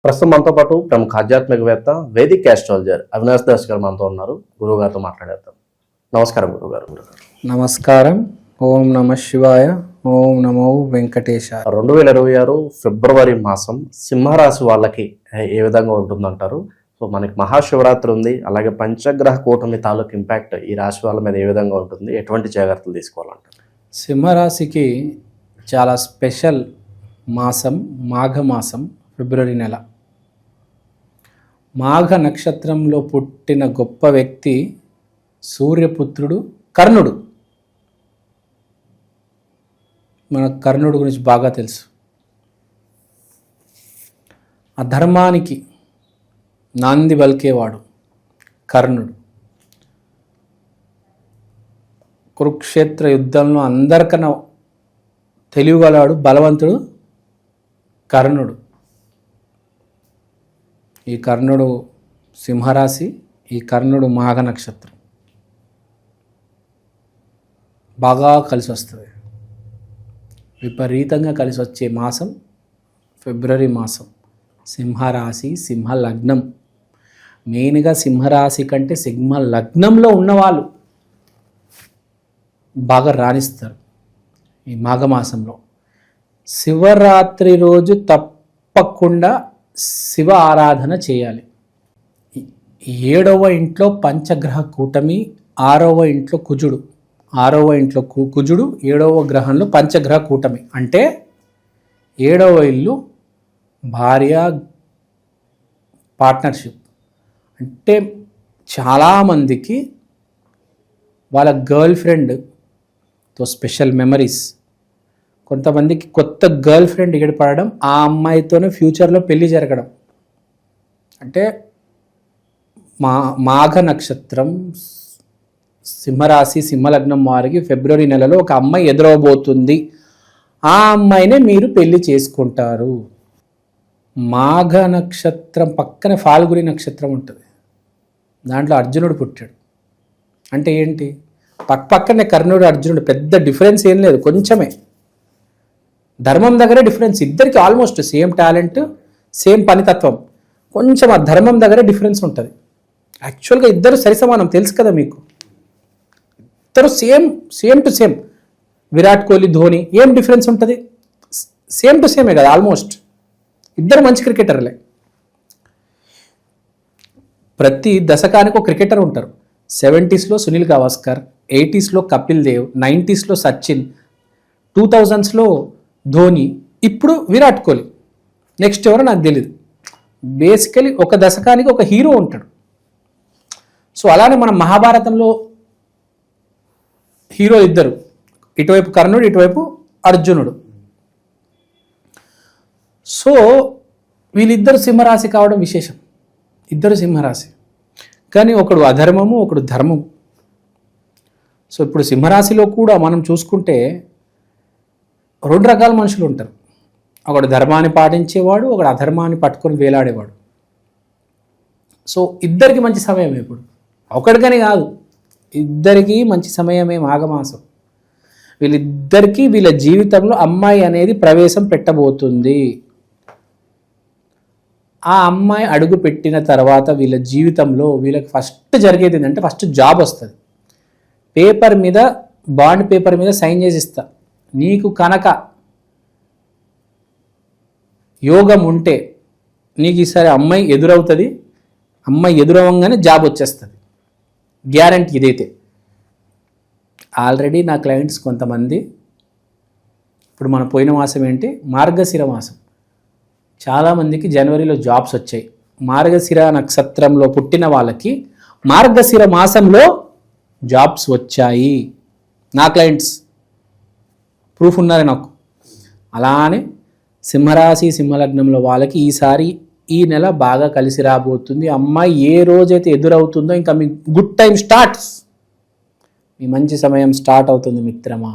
ప్రస్తుతం మనతో పాటు ప్రముఖ ఆధ్యాత్మికవేత్త వేదిక్ ఆస్ట్రాలజర్ అవినాష్ దాస్ గారు మనతో ఉన్నారు. గురువు గారితో మాట్లాడేద్దాం. నమస్కారం గురువు గారు. నమస్కారం. ఓం నమ శివాయ. ఓం నమో వెంకటేశ. 2026 ఫిబ్రవరి మాసం సింహరాశి వాళ్ళకి ఏ విధంగా ఉంటుందంటారు? సో మనకి మహాశివరాత్రి ఉంది, అలాగే పంచగ్రహ కూటమి తాలూకు ఇంపాక్ట్ ఈ రాశి వాళ్ళ మీద ఏ విధంగా ఉంటుంది, ఎటువంటి జాగ్రత్తలు తీసుకోవాలంటారు? సింహరాశికి చాలా స్పెషల్ మాసం మాఘమాసం, ఫిబ్రవరి నెల. మాఘ నక్షత్రంలో పుట్టిన గొప్ప వ్యక్తి సూర్యపుత్రుడు కర్ణుడు. మనకు కర్ణుడు గురించి బాగా తెలుసు. అధర్మానికి నాంది పలికేవాడు కర్ణుడు. కురుక్షేత్ర యుద్ధంలో అందరికన్నా తెలివిగలవాడు, బలవంతుడు కర్ణుడు. ఈ కర్ణుడు సింహరాశి, ఈ కర్ణుడు మాఘ నక్షత్రం. బాగా కలిసి వస్తుంది, విపరీతంగా కలిసి వచ్చే మాసం ఫిబ్రవరి మాసం. సింహరాశి, సింహ లగ్నం. మెయిన్గా సింహరాశి కంటే సింహ లగ్నంలో ఉన్నవాళ్ళు బాగా రాణిస్తారు ఈ మాఘమాసంలో. శివరాత్రి రోజు తప్పకుండా శివ ఆరాధన చేయాలి. 7వ ఇంట్లో పంచగ్రహ కూటమి, 6వ ఇంట్లో కుజుడు. 6వ ఇంట్లో కుజుడు, 7వ గ్రహంలో పంచగ్రహ కూటమి. అంటే 7వ ఇల్లు భార్య పార్ట్నర్షిప్. అంటే చాలామందికి వాళ్ళ గర్ల్ ఫ్రెండ్తో స్పెషల్ మెమరీస్. కొంతమందికి కొత్త గర్ల్ ఫ్రెండ్ ఎగడిపడడం, ఆ అమ్మాయితోనే ఫ్యూచర్లో పెళ్లి జరగడం. అంటే మాఘ నక్షత్రం, సింహరాశి, సింహలగ్నం వారికి ఫిబ్రవరి నెలలో ఒక అమ్మాయి ఎదురవబోతుంది. ఆ అమ్మాయినే మీరు పెళ్లి చేసుకుంటారు. మాఘ నక్షత్రం పక్కన ఫాల్గుని నక్షత్రం ఉంటుంది, దాంట్లో అర్జునుడు పుట్టాడు. అంటే ఏంటి, పక్కనే కర్ణుడు అర్జునుడు, పెద్ద డిఫరెన్స్ ఏం లేదు, కొంచెమే. ధర్మం దగ్గరే డిఫరెన్స్. ఇద్దరికి ఆల్మోస్ట్ సేమ్ టాలెంట్, సేమ్ పనితత్వం. కొంచెం ఆ ధర్మం దగ్గరే డిఫరెన్స్ ఉంటుంది. యాక్చువల్గా ఇద్దరు సరిసమానం, తెలుసు కదా మీకు. ఇద్దరు same to same. Virat Kohli, Dhoni, ఏం డిఫరెన్స్ ఉంటుంది? సేమ్ టు సేమే కదా ఆల్మోస్ట్. ఇద్దరు మంచి క్రికెటర్లే. ప్రతి దశకానికి ఒక క్రికెటర్ ఉంటారు. 70s Sunil Gavaskar, 80s Kapil Dev, 90s Sachin, 2000s Dhoni, ఇప్పుడు విరాట్ కోహ్లీ. నెక్స్ట్ ఎవరో నాకు తెలియదు. బేసికలీ ఒక దశకానికి ఒక హీరో ఉంటాడు. సో అలానే మన మహాభారతంలో హీరో ఇద్దరు, ఇటువైపు కర్ణుడు, ఇటువైపు అర్జునుడు. సో వీళ్ళిద్దరు సింహరాశి కావడం విశేషం. ఇద్దరు సింహరాశి, కానీ ఒకడు అధర్మము, ఒకడు ధర్మము. సో ఇప్పుడు సింహరాశిలో కూడా మనం చూసుకుంటే 2 రకాల మనుషులు ఉంటారు. ఒకడు ధర్మాన్ని పాటించేవాడు, ఒకడు అధర్మాన్ని పట్టుకొని వేలాడేవాడు. సో ఇద్దరికి మంచి సమయం. ఇప్పుడు ఒకడికని కాదు, ఇద్దరికీ మంచి సమయమే మాఘమాసం. వీళ్ళిద్దరికీ వీళ్ళ జీవితంలో అమ్మాయి అనేది ప్రవేశం పెట్టబోతుంది. ఆ అమ్మాయి అడుగు పెట్టిన తర్వాత వీళ్ళ జీవితంలో వీళ్ళకి ఫస్ట్ జరిగేది ఏంటంటే, ఫస్ట్ జాబ్ వస్తుంది. పేపర్ మీద, బాండ్ పేపర్ మీద సైన్ చేసి ఇస్తా, నీకు కనుక యోగం ఉంటే నీకు ఈసారి అమ్మాయి ఎదురవుతుంది. అమ్మాయి ఎదురవ్వగానే జాబ్ వచ్చేస్తుంది, గ్యారంటీ. ఇదైతే ఆల్రెడీ నా క్లయింట్స్ కొంతమంది, ఇప్పుడు మన పోయిన మాసం ఏంటి, మార్గశిర మాసం. చాలామందికి జనవరిలో జాబ్స్ వచ్చాయి. మార్గశిర నక్షత్రంలో పుట్టిన వాళ్ళకి మార్గశిర మాసంలో జాబ్స్ వచ్చాయి. నా క్లయింట్స్ ప్రూఫ్ ఉన్నారే నాకు. అలానే సింహరాశి, సింహలగ్నంలో వాళ్ళకి ఈసారి ఈ నెల బాగా కలిసి రాబోతుంది. అమ్మాయి ఏ రోజైతే ఎదురవుతుందో ఇంకా మీ గుడ్ టైం స్టార్ట్స్, మీ మంచి సమయం స్టార్ట్ అవుతుంది మిత్రమా.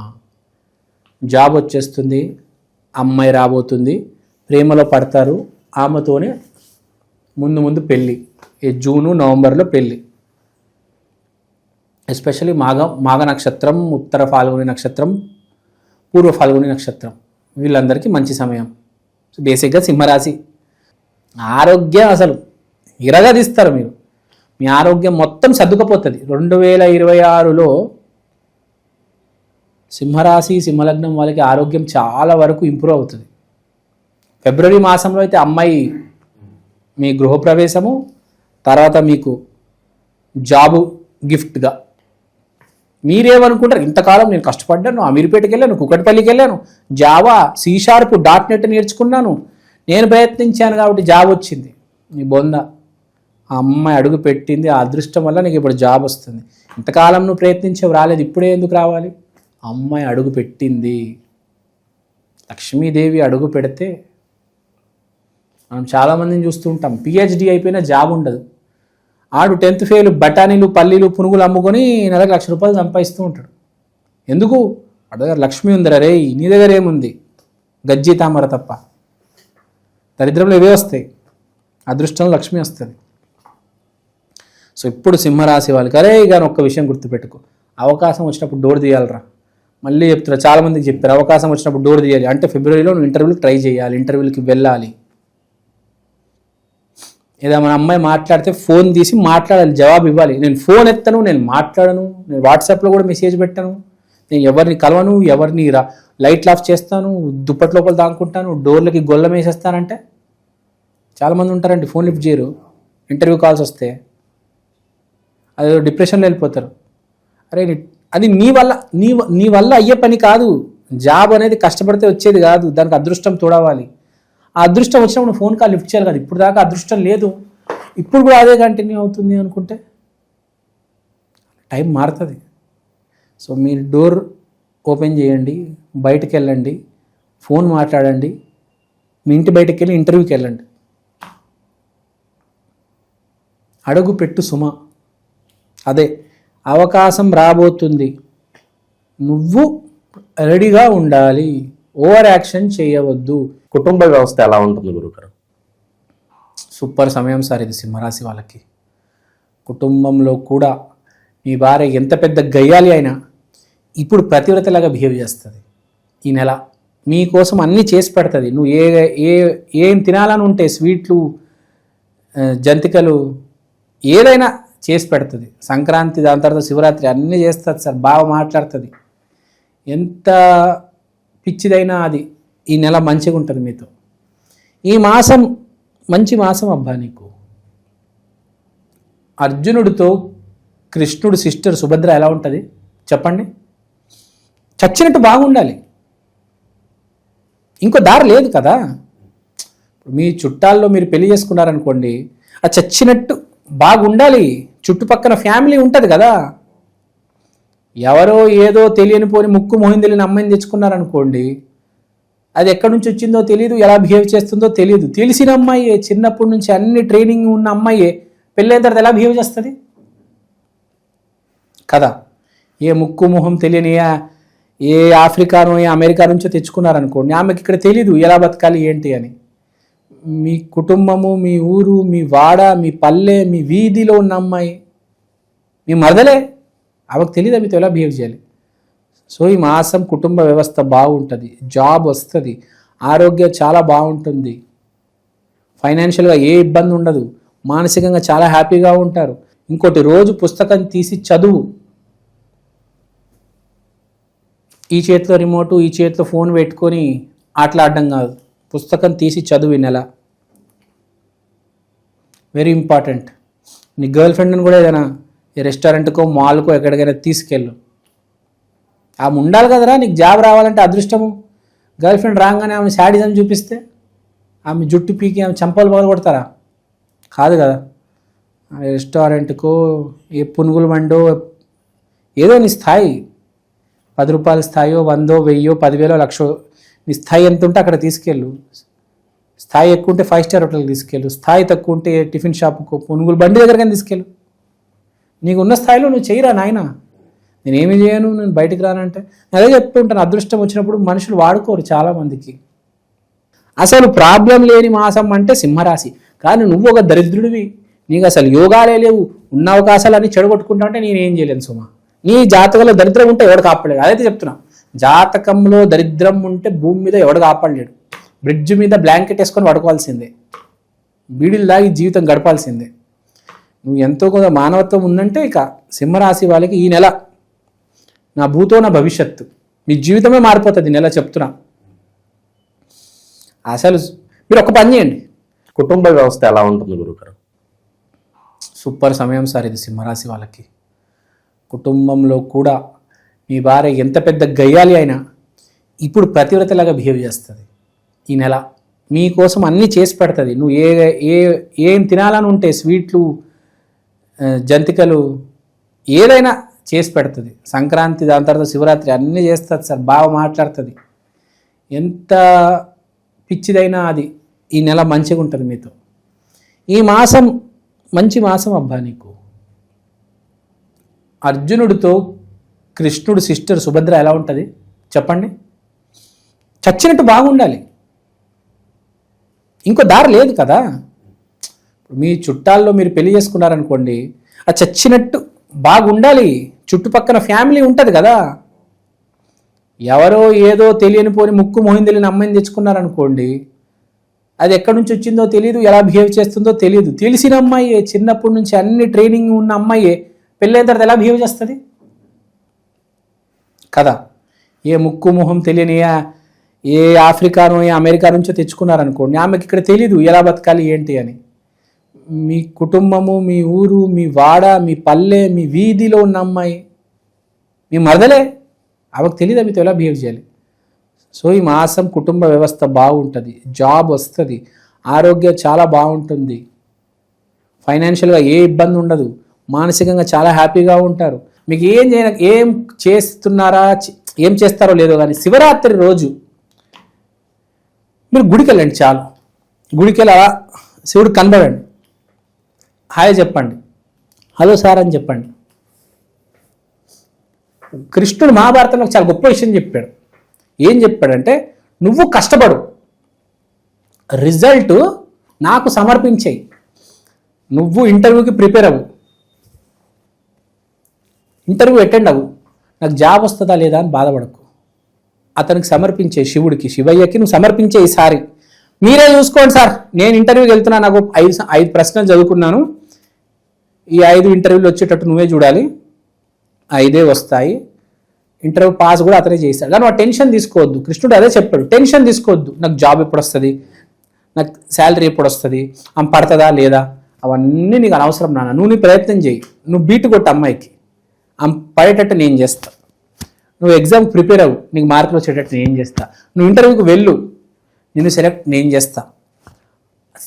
జాబ్ వచ్చేస్తుంది, అమ్మాయి రాబోతుంది, ప్రేమలో పడతారు. ఆమెతోనే ముందు పెళ్ళి. ఈ జూను, నవంబర్లో పెళ్ళి. ఎస్పెషల్లీ మాఘ నక్షత్రం, ఉత్తర ఫాల్గుని నక్షత్రం, పూర్వ ఫాల్గుని నక్షత్రం, వీళ్ళందరికీ మంచి సమయం. బేసిక్గా సింహరాశి ఆరోగ్యం అసలు ఇరగదీస్తారు మీరు. మీ ఆరోగ్యం మొత్తం సర్దుకపోతుంది. 2026లో సింహరాశి సింహలగ్నం వాళ్ళకి ఆరోగ్యం చాలా వరకు ఇంప్రూవ్ అవుతుంది. ఫిబ్రవరి మాసంలో అయితే అమ్మాయి మీ గృహప్రవేశము, తర్వాత మీకు జాబు గిఫ్ట్గా. మీరేమనుకుంటారు, ఇంతకాలం నేను కష్టపడ్డాను, అమీర్పేటకి వెళ్ళాను, కుకట్పల్లికి వెళ్ళాను, జావా C#.NET నేర్చుకున్నాను, నేను ప్రయత్నించాను కాబట్టి జాబ్ వచ్చింది. నీ బొంద, ఆ అమ్మాయి అడుగు పెట్టింది, ఆ అదృష్టం వల్ల నీకు ఇప్పుడు జాబ్ వస్తుంది. ఇంతకాలం నువ్వు ప్రయత్నించేవి రాలేదు, ఇప్పుడే ఎందుకు రావాలి? అమ్మాయి అడుగు పెట్టింది. లక్ష్మీదేవి అడుగు పెడితే మనం చాలామందిని చూస్తూ ఉంటాం, PhD అయిపోయినా జాబ్ ఉండదు. ఆడు 10th ఫెయిల్ బఠానీలు పల్లీలు పునుగులు అమ్ముకొని నెలకు ₹1,00,000 సంపాదిస్తూ ఉంటాడు. ఎందుకు? వాడి దగ్గర లక్ష్మి ఉందిరా రే, నీ దగ్గర ఏముంది? గజ్జి తామర తప్ప. దరిద్రంలో ఇవే వస్తాయి, అదృష్టంలో లక్ష్మి వస్తుంది. సో ఇప్పుడు సింహరాశి వాళ్ళకి అరే కానీ ఒక్క విషయం గుర్తుపెట్టుకో, అవకాశం వచ్చినప్పుడు డోర్ తీయాలరా. మళ్ళీ చెప్తున్నా, చాలామందికి చెప్పారు అవకాశం వచ్చినప్పుడు డోర్ తీయాలి అంటే ఫిబ్రవరిలో నువ్వు ఇంటర్వ్యూకి ట్రై చేయాలి, ఇంటర్వ్యూకి వెళ్ళాలి. ఏదో మన అమ్మాయి మాట్లాడితే ఫోన్ తీసి మాట్లాడాలి, జవాబు ఇవ్వాలి. నేను ఫోన్ ఎత్తను, నేను మాట్లాడను, నేను వాట్సాప్లో కూడా మెసేజ్ పెట్టను, నేను ఎవరిని కలవను, ఎవరిని లైట్లు ఆఫ్ చేస్తాను, దుప్పటి లోపల దాక్కుంటాను, డోర్లకి గొల్లం వేసేస్తానంటే చాలామంది ఉంటారండి, ఫోన్ లిఫ్ట్ చేయరు ఇంటర్వ్యూ కాల్స్ వస్తే. అదే డిప్రెషన్లో వెళ్ళిపోతారు. అరే అది నీ వల్ల అయ్యే పని కాదు. జాబ్ అనేది కష్టపడితే వచ్చేది కాదు, దానికి అదృష్టం తోడవాలి. ఆ అదృష్టం వచ్చినప్పుడు ఫోన్ కాల్ లిఫ్ట్ చేయాలి కదా. ఇప్పుడు దాకా అదృష్టం లేదు, ఇప్పుడు కూడా అదే కంటిన్యూ అవుతుంది అనుకుంటే టైం మారుతుంది. సో మీరు డోర్ ఓపెన్ చేయండి, బయటకు వెళ్ళండి, ఫోన్ మాట్లాడండి, మీ ఇంటి బయటకు వెళ్ళి ఇంటర్వ్యూకి వెళ్ళండి. అడుగు పెట్టు సుమ, అదే అవకాశం రాబోతుంది, నువ్వు రెడీగా ఉండాలి, ఓవర్ యాక్షన్ చేయవద్దు. కుటుంబ వ్యవస్థ ఎలా ఉంటుంది గురుగారు? సూపర్ సమయం సార్ ఇది సింహరాశి వాళ్ళకి. కుటుంబంలో కూడా మీ భార్య ఎంత పెద్ద గయ్యాలి అయినా ఇప్పుడు ప్రతివ్రతలాగా బిహేవ్ చేస్తుంది. ఈ నెల మీకోసం అన్నీ చేసి పెడుతుంది. నువ్వు ఏం తినాలని ఉంటే స్వీట్లు, జంతికలు ఏదైనా చేసి పెడుతుంది. సంక్రాంతి, దాని తర్వాత శివరాత్రి అన్నీ చేస్తుంది సార్. బాగా మాట్లాడుతుంది. ఎంత పిచ్చిదైనా అది ఈ నెల మంచిగా ఉంటుంది మీతో. ఈ మాసం మంచి మాసం అబ్బా నీకు. అర్జునుడితో కృష్ణుడు సిస్టర్ సుభద్ర ఎలా ఉంటుంది చెప్పండి? చచ్చినట్టు బాగుండాలి, ఇంకో దారి లేదు కదా. మీ చుట్టాల్లో మీరు పెళ్లి చేసుకున్నారనుకోండి, ఆ చచ్చినట్టు బాగుండాలి. చుట్టుపక్కల ఫ్యామిలీ ఉంటుంది కదా. ఎవరో ఏదో తెలియని పోని ముక్కు మొహిం తెలియని అమ్మాయిని తెచ్చుకున్నారనుకోండి, అది ఎక్కడి నుంచి వచ్చిందో తెలియదు, ఎలా బిహేవ్ చేస్తుందో తెలియదు. తెలిసిన అమ్మాయే, చిన్నప్పటి నుంచి అన్ని ట్రైనింగ్ ఉన్న అమ్మాయే పెళ్ళైన తర్వాత ఎలా బిహేవ్ చేస్తుంది కదా. ఏ ముక్కు మొహం తెలియని ఏ ఆఫ్రికానో ఏ అమెరికా నుంచో తెచ్చుకున్నారనుకోండి, ఆమెకి ఇక్కడ తెలీదు ఎలా బతకాలి ఏంటి అని. మీ కుటుంబము, మీ ఊరు, మీ వాడ, మీ పల్లె, మీ వీధిలో ఉన్న అమ్మాయి మీ మరదలే, ఆమెకు తెలియదా మీతో ఎలా బిహేవ్ చేయాలి. సో ఈ మాసం కుటుంబ వ్యవస్థ బాగుంటుంది, జాబ్ వస్తుంది, ఆరోగ్యం చాలా బాగుంటుంది, ఫైనాన్షియల్గా ఏ ఇబ్బంది ఉండదు, మానసికంగా చాలా హ్యాపీగా ఉంటారు. ఇంకోటి, రోజు పుస్తకం తీసి చదువు. ఈ చేతిలో రిమోటు, ఈ చేతిలో ఫోన్ పెట్టుకొని ఆటలాడడం కాదు, పుస్తకం తీసి చదువు ఈ నెల. Very important. నీ గర్ల్ ఫ్రెండ్ని కూడా ఏదైనా రెస్టారెంట్కో మాల్కో ఎక్కడికైనా తీసుకెళ్ళు. ఆమె ఉండాలి కదరా నీకు జాబ్ రావాలంటే అదృష్టము. గర్ల్ ఫ్రెండ్ రాగానే ఆమె శాడిజం చూపిస్తే, ఆమె జుట్టు పీకి ఆమె చంపలు పగలు కొడతారా? కాదు కదా. రెస్టారెంట్కో ఏ పునుగులు వండో, ఏదో నీ స్థాయి, ₹10 స్థాయో, 100, 1000, 10,000, 1,00,000 నీ స్థాయి ఎంత ఉంటే అక్కడ తీసుకెళ్ళు. స్థాయి ఎక్కువ ఉంటే 5 స్టార్ హోటల్కి తీసుకెళ్ళు, స్థాయి తక్కువ ఉంటే టిఫిన్ షాప్కో, పునుగులు బండి దగ్గరకైనా తీసుకెళ్ళు. నీకు ఉన్న స్థాయిలో నువ్వు చేయరా నాయన. నేనేమి చేయను, నేను బయటికి రానంటే అదే చెప్తూ ఉంటాను. అదృష్టం వచ్చినప్పుడు మనుషులు వాడుకోరు చాలామందికి. అసలు ప్రాబ్లం లేని మాసం అంటే సింహరాశి. కానీ నువ్వు ఒక దరిద్రుడివి, నీకు అసలు యోగాలే లేవు, ఉన్న అవకాశాలన్నీ చెడగొట్టుకుంటా అంటే నేనేం చేయలేను సుమా. నీ జాతకంలో దరిద్రం ఉంటే ఎవడు కాపాడలేడు. అదైతే చెప్తున్నా, జాతకంలో దరిద్రం ఉంటే భూమి మీద ఎవడు కాపాడలేడు. బ్రిడ్జ్ మీద బ్లాంకెట్ వేసుకొని పడుకోవాల్సిందే. బీడీలు దాగి జీవితం గడపాల్సిందే. నువ్వు ఎంతో కొంత మానవత్వం ఉందంటే ఇక సింహరాశి వాళ్ళకి ఈ నెల నా భూతో నా భవిష్యత్తు, మీ జీవితమే మారిపోతుంది ఈ నెల చెప్తున్నా. అసలు మీరు ఒక పని చేయండి. కుటుంబ వ్యవస్థ ఎలా ఉంటుంది గురుగారు? సూపర్ సమయం సార్ ఇది సింహరాశి వాళ్ళకి. కుటుంబంలో కూడా మీ భార్య ఎంత పెద్ద గయ్యాలి అయినా ఇప్పుడు ప్రతివ్రతలాగా బిహేవ్ చేస్తుంది. ఈ నెల మీకోసం అన్నీ చేసి పెడుతుంది. నువ్వు ఏం తినాలని ఉంటే స్వీట్లు, జంతికలు ఏదైనా చేసి పెడుతుంది. సంక్రాంతి, దాని తర్వాత శివరాత్రి అన్నీ చేస్తుంది సార్. బాగా మాట్లాడుతుంది. ఎంత పిచ్చిదైనా అది ఈ నెల మంచిగా ఉంటుంది మీతో. ఈ మాసం మంచి మాసం అబ్బా నీకు. అర్జునుడితో కృష్ణుడు సిస్టర్ సుభద్ర ఎలా ఉంటుంది చెప్పండి? చచ్చినట్టు బాగుండాలి, ఇంకో దారి లేదు కదా. మీ చుట్టాల్లో మీరు పెళ్లి చేసుకున్నారనుకోండి, ఆ చచ్చినట్టు బాగుండాలి. చుట్టుపక్కల ఫ్యామిలీ ఉంటుంది కదా. ఎవరో ఏదో తెలియని పోని ముక్కు మొహిం తెలియని అమ్మాయిని తెచ్చుకున్నారనుకోండి, అది ఎక్కడి నుంచి వచ్చిందో తెలియదు, ఎలా బిహేవ్ చేస్తుందో తెలియదు. తెలిసిన అమ్మాయే, చిన్నప్పటి నుంచి అన్ని ట్రైనింగ్ ఉన్న అమ్మాయే పెళ్ళైన తర్వాత ఎలా బిహేవ్ చేస్తుంది కదా. ఏ ముక్కు మొహం తెలియని ఏ ఆఫ్రికానో ఏ అమెరికా నుంచో తెచ్చుకున్నారనుకోండి, ఆమెకి ఇక్కడ తెలీదు ఎలా బతకాలి ఏంటి అని. మీ కుటుంబము, మీ ఊరు, మీ వాడ, మీ పల్లె, మీ వీధిలో ఉన్న అమ్మాయి మీ మరదలే, ఆమెకు తెలియదు మీతో ఎలా బిహేవ్ చేయాలి. సో ఈ మాసం కుటుంబ వ్యవస్థ బాగుంటుంది, జాబ్ వస్తుంది, ఆరోగ్యం చాలా బాగుంటుంది, ఫైనాన్షియల్గా ఏ ఇబ్బంది ఉండదు, మానసికంగా చాలా హ్యాపీగా ఉంటారు. మీకు ఏం చేస్తున్నారా, ఏం చేస్తారో లేదో కానీ శివరాత్రి రోజు మీరు గుడికి వెళ్ళండి. చాలు, గుడికి వెళ్ళి అలా శివుడు కనబడండి, హాయ్ చెప్పండి, హలో సార్ అని చెప్పండి. కృష్ణుడు మహాభారతంలో చాలా గొప్ప విషయం చెప్పాడు. ఏం చెప్పాడంటే, నువ్వు కష్టపడు, రిజల్ట్ నాకు సమర్పించేయి. నువ్వు ఇంటర్వ్యూకి ప్రిపేర్ అవ్వు, ఇంటర్వ్యూ అటెండ్ అవ్వు, నాకు జాబ్ వస్తుందా లేదా అని బాధపడకు. అతనికి సమర్పించే, శివుడికి, శివయ్యకి నువ్వు సమర్పించే. ఈసారి మీరే చూసుకోండి సార్, నేను ఇంటర్వ్యూకి వెళ్తున్నా, నాకు ఐదు ప్రశ్నలు చదువుకున్నాను, ఈ 5 ఇంటర్వ్యూలు వచ్చేటట్టు నువ్వే చూడాలి, 5 వస్తాయి, ఇంటర్వ్యూ పాస్ కూడా అతనే చేస్తాడు. కానీ టెన్షన్ తీసుకోవద్దు. కృష్ణుడు అదే చెప్పాడు, టెన్షన్ తీసుకోవద్దు. నాకు జాబ్ ఎప్పుడు వస్తుంది, నాకు శాలరీ ఎప్పుడు వస్తుంది, ఆమె పడుతుందా లేదా, అవన్నీ నీకు అనవసరం నాన్న. నువ్వు నీ ప్రయత్నం చేయి, నువ్వు బీట్ కొట్టు అమ్మాయికి, ఆమె పడేటట్టు నేను చేస్తా. నువ్వు ఎగ్జామ్ ప్రిపేర్ అవ్వు, నీకు మార్కులు వచ్చేటట్టు నేను చేస్తా. నువ్వు ఇంటర్వ్యూకి వెళ్ళు, నిన్ను సెలెక్ట్ నేను చేస్తా.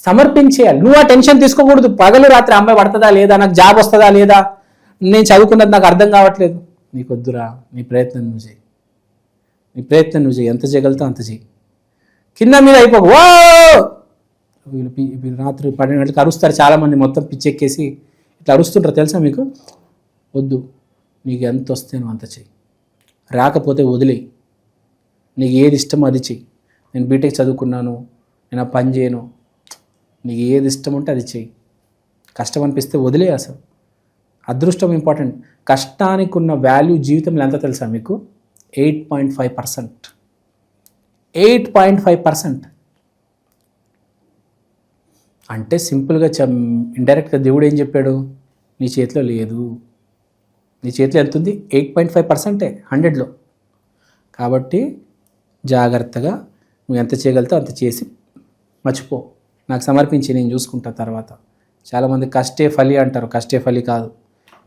సమర్పించేయాలి. నువ్వు ఆ టెన్షన్ తీసుకోకూడదు. పగలు రాత్రి అమ్మాయి పడుతుందా లేదా, నాకు జాబ్ వస్తుందా లేదా, నేను చదువుకున్నది నాకు అర్థం కావట్లేదు, నీకొద్దురా. నీ ప్రయత్నం నువ్వు చేయి, నీ ప్రయత్నం నువ్వు చేయి, ఎంత చేయగలుగుతావు అంత చేయి. కింద మీద అయిపోకు. ఓ వీళ్ళు రాత్రి 12 గంటలకు అరుస్తారు చాలామంది, మొత్తం పిచ్చెక్కేసి ఇట్లా అరుస్తుంటారు తెలుసా మీకు? వద్దు, నీకు ఎంత వస్తే నువ్వు అంత చెయ్యి, రాకపోతే వదిలేయి. నీకు ఏది ఇష్టమో అది చెయ్యి. నేను బీటెక్ చదువుకున్నాను, నేను ఆ పని చేయను, నీకు ఏది ఇష్టం ఉంటే అది చెయ్యి. కష్టం అనిపిస్తే వదిలే. అసలు అదృష్టం ఇంపార్టెంట్. కష్టానికి ఉన్న వాల్యూ జీవితంలో ఎంత తెలుసా మీకు? 8.5%. 8.5% అంటే సింపుల్గా ఇండైరెక్ట్గా దేవుడు ఏం చెప్పాడు? నీ చేతిలో లేదు. నీ చేతిలో ఎంత ఉంది? 8.5%, 100లో. కాబట్టి జాగ్రత్తగా నువ్వు ఎంత చేయగలుగుతావు అంత చేసి మర్చిపో, నాకు సమర్పించి నేను చూసుకుంటా తర్వాత. చాలామంది కష్టే ఫలి అంటారు, కష్టే ఫలి కాదు.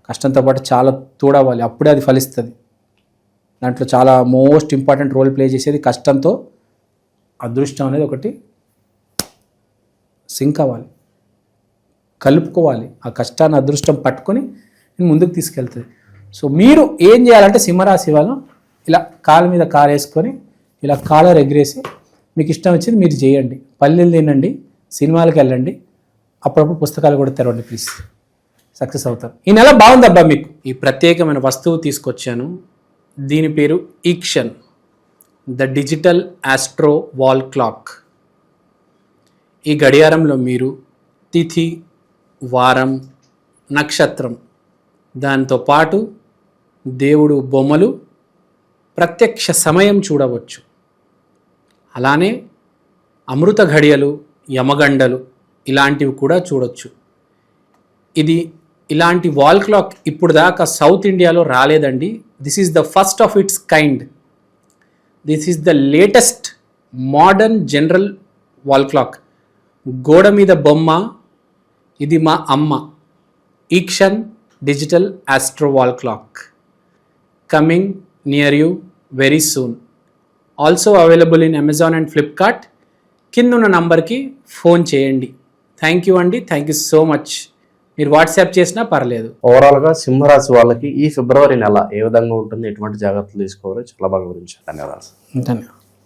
కష్టంతో పాటు చాలా తోడవాలి, అప్పుడే అది ఫలిస్తుంది. దాంట్లో చాలా మోస్ట్ ఇంపార్టెంట్ రోల్ ప్లే చేసేది కష్టంతో అదృష్టం అనేది ఒకటి సింక్ అవ్వాలి, కలుపుకోవాలి. ఆ కష్టాన్ని అదృష్టం పట్టుకొని నేను ముందుకు తీసుకెళ్తుంది. సో మీరు ఏం చేయాలంటే సింహరాశి వాళ్ళు ఇలా కాలు మీద కాలు వేసుకొని ఇలా కాలర్ ఎగిరేసి మీకు ఇష్టం వచ్చింది మీరు చేయండి. పల్లెలు తినండి, సినిమాలకు వెళ్ళండి, అప్పుడప్పుడు పుస్తకాలు కూడా తెరవండి ప్లీజ్, సక్సెస్ అవుతారు. ఈ నెల బాగుందబ్బా మీకు. ఈ ప్రత్యేకమైన వస్తువు తీసుకొచ్చాను, దీని పేరు Eekshan, the digital astro wall clock. ఈ గడియారంలో మీరు తిథి, వారం, నక్షత్రం, దాంతో పాటు దేవుడు బొమ్మలు, ప్రత్యక్ష సమయం చూడవచ్చు. అలానే అమృత ఘడియలు, యమగండలు, ఇలాంటివి కూడా చూడొచ్చు. ఇది ఇలాంటి వాల్ క్లాక్ ఇప్పుడు దాకా సౌత్ ఇండియాలో రాలేదండి. This is the first of its kind. This is the latest modern general wall clock. గోడ మీద బొమ్మ, ఇది మా అమ్మ. Eekshan digital astro wall clock coming near you very soon. Also available in Amazon and Flipkart. కిందున్న నంబర్కి ఫోన్ చేయండి. Thank you అండి, థ్యాంక్ యూ సో మచ్. మీరు వాట్సాప్ చేసినా పర్లేదు. ఓవరాల్గా సింహరాశి వాళ్ళకి ఈ ఫిబ్రవరి నెల ఏ విధంగా ఉంటుంది, ఎటువంటి జాగ్రత్తలు తీసుకోవాలో చాలా బాగా వివరించారు. ధన్యవాదాలు. ధన్యవాదాలు.